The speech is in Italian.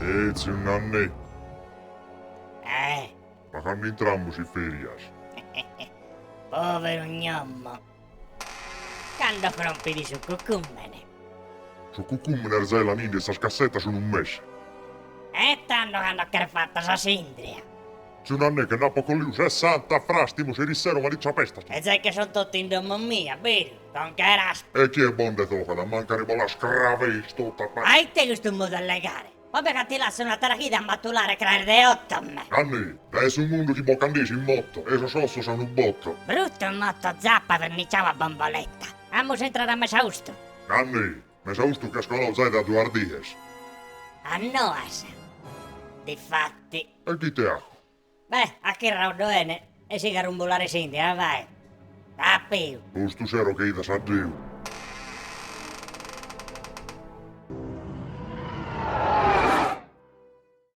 Etsi Nanni, Eh, pakan niin trammus i ferias. povero gnommo. Quando rompi di su cucummene. Su kukummen säillä niin dessas cassetta sun un mes. Tanto hanno che fatto sa sindria. Sun Nanni che nappo con lius è santa frastimus erissero valitsa pestas. E sai che sono tutti in domo mia, vero? Con che rasp. E chi è bonde tohada, mancari mola scraveistuutta. Hai te questo modo a legare. Vabbè che ti lascio una tarachida a mattulare creare de 8 a me. Nanni, väes un mundu chi bocandisi in motto, e so sosso sono un botto. Brutto motto zappa verniciava bomboletta. Ammo entrare a me sausto. Nanni, me saustu che scolò zaida duardies. A noasa. Difatti. E chi te aho? Beh, a che raudoene. E si garumbolare sindria, vai. Tappiu. Pustu sero che ida sa diu.